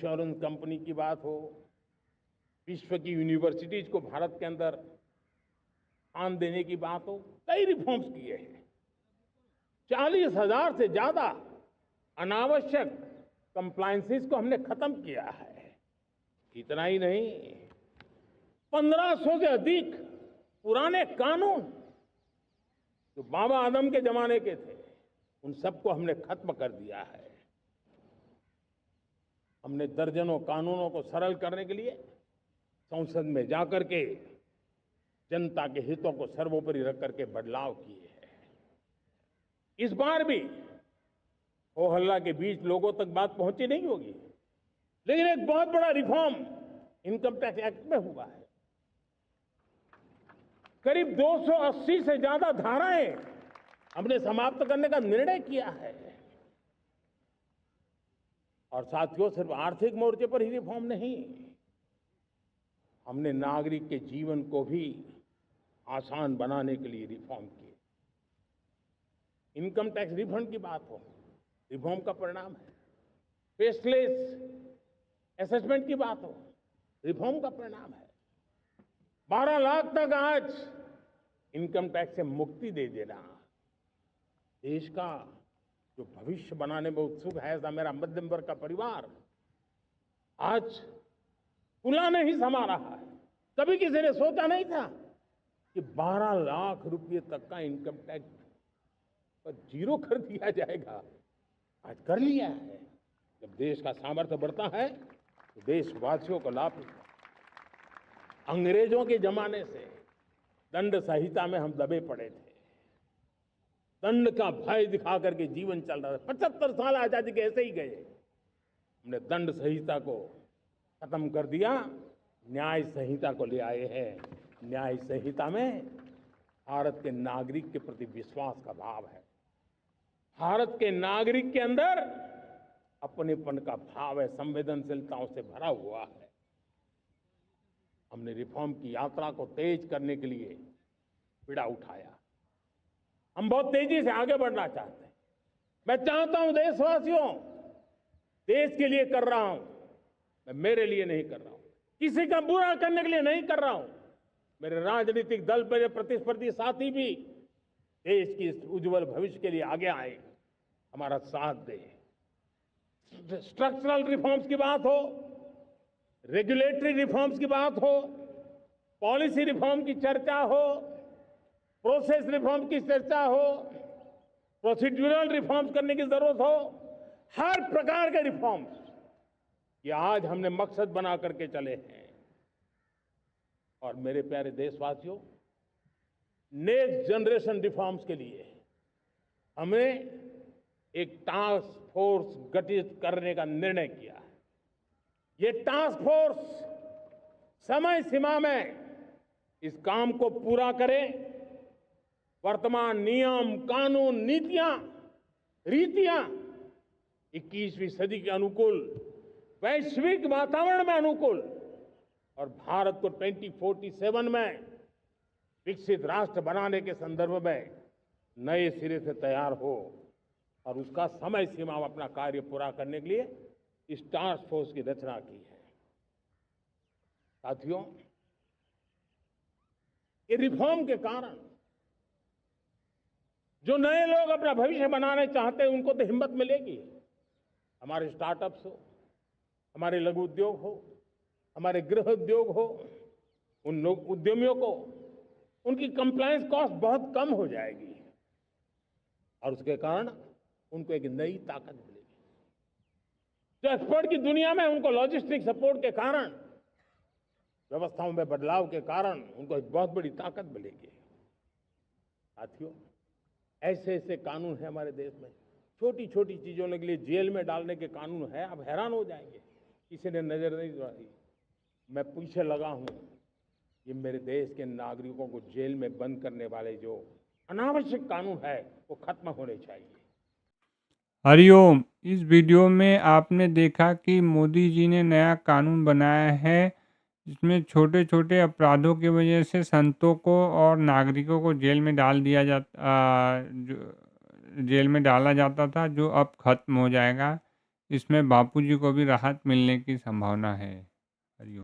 Insurance company की बात हो, विश्व की यूनिवर्सिटीज को भारत के अंदर स्थान देने की बात हो, कई रिफॉर्म्स किए हैं। 40,000 से ज्यादा अनावश्यक कंप्लायंसेस को हमने खत्म किया है। इतना ही नहीं, 1500 से अधिक पुराने कानून जो बाबा आदम के जमाने के थे, उन सबको हमने खत्म कर दिया है। हमने दर्जनों कानूनों को सरल करने के लिए संसद में जाकर के जनता के हितों को सर्वोपरि रख करके बदलाव किए हैं। इस बार भी हो हल्ला के बीच लोगों तक बात पहुंची नहीं होगी, लेकिन एक बहुत बड़ा रिफॉर्म इनकम टैक्स एक्ट में हुआ है। करीब 280 से ज्यादा धाराएं हमने समाप्त करने का निर्णय किया है। और साथियों, सिर्फ आर्थिक मोर्चे पर ही रिफॉर्म नहीं, हमने नागरिक के जीवन को भी आसान बनाने के लिए रिफॉर्म किए। इनकम टैक्स रिफंड की बात हो, रिफॉर्म का परिणाम है। फेसलेस असेसमेंट की बात हो, रिफॉर्म का परिणाम है। 12 लाख तक आज इनकम टैक्स से मुक्ति दे देना, देश का जो भविष्य बनाने में उत्सुक है ऐसा मेरा मध्यम वर्ग का परिवार आज खुला नहीं समा रहा है। कभी किसी ने सोचा नहीं था कि 12 लाख रुपए तक का इनकम टैक्स पर जीरो कर दिया जाएगा। आज कर लिया है। जब देश का सामर्थ्य बढ़ता है तो देशवासियों को लाभ मिलता है। अंग्रेजों के जमाने से दंड संहिता में हम दबे पड़े थे। दंड का भय दिखा करके जीवन चल रहा था। 75 साल आजादी के ऐसे ही गए। हमने दंड संहिता को खत्म कर दिया, न्याय संहिता को ले आए हैं। न्याय संहिता में भारत के नागरिक के प्रति विश्वास का भाव है। भारत के नागरिक के अंदर अपनेपन का भाव है, संवेदनशीलताओं से भरा हुआ है। हमने रिफॉर्म की यात्रा को तेज करने के लिए बीड़ा उठाया। हम बहुत तेजी से आगे बढ़ना चाहते हैं। मैं चाहता हूं देशवासियों, देश के लिए कर रहा हूं, मैं मेरे लिए नहीं कर रहा हूं, किसी का बुरा करने के लिए नहीं कर रहा हूं। मेरे राजनीतिक दल, मेरे प्रतिस्पर्धी साथी भी देश की उज्जवल भविष्य के लिए आगे आए, हमारा साथ दे। स्ट्रक्चरल रिफॉर्म्स की बात हो, रेगुलेटरी रिफॉर्म्स की बात हो, पॉलिसी रिफॉर्म की चर्चा हो, प्रोसेस रिफॉर्म की चर्चा हो, प्रोसीड्यूरल रिफॉर्म्स करने की जरूरत हो, हर प्रकार के रिफॉर्म्स ये आज हमने मकसद बना करके चले हैं। और मेरे प्यारे देशवासियों, नेक्स्ट जनरेशन रिफॉर्म्स के लिए हमें एक टास्क फोर्स गठित करने का निर्णय किया है। ये टास्क फोर्स समय सीमा में इस काम को पूरा करे। वर्तमान नियम, कानून, नीतियां, रीतियां 21वीं सदी के अनुकूल, वैश्विक वातावरण में अनुकूल और भारत को 2047 में विकसित राष्ट्र बनाने के संदर्भ में नए सिरे से तैयार हो और उसका समय सीमा में अपना कार्य पूरा करने के लिए इस टास्क फोर्स की रचना की है। साथियों, ये रिफॉर्म के कारण जो नए लोग अपना भविष्य बनाने चाहते हैं उनको तो हिम्मत मिलेगी। हमारे स्टार्टअप्स हो, हमारे लघु उद्योग हो, हमारे गृह उद्योग हो, उन लोग उद्यमियों को उनकी कंप्लायंस कॉस्ट बहुत कम हो जाएगी और उसके कारण उनको एक नई ताकत मिलेगी। जो एक्सपोर्ट की दुनिया में उनको लॉजिस्टिक सपोर्ट के कारण, व्यवस्थाओं में बदलाव के कारण उनको एक बहुत बड़ी ताकत मिलेगी। साथियों, ऐसे ऐसे कानून है हमारे देश में, छोटी छोटी चीजों के लिए जेल में डालने के कानून है। आप हैरान हो जाएंगे, किसी ने नजर नहीं दौड़ाई। मैं पीछे लगा हूं, ये मेरे देश के नागरिकों को जेल में बंद करने वाले जो अनावश्यक कानून है वो खत्म होने चाहिए। हरिओम। इस वीडियो में आपने देखा कि मोदी जी ने नया कानून बनाया है जिसमें छोटे छोटे अपराधों की वजह से संतों को और नागरिकों को जेल में डाला जाता था, जो अब खत्म हो जाएगा। इसमें बापूजी को भी राहत मिलने की संभावना है। हरिओम।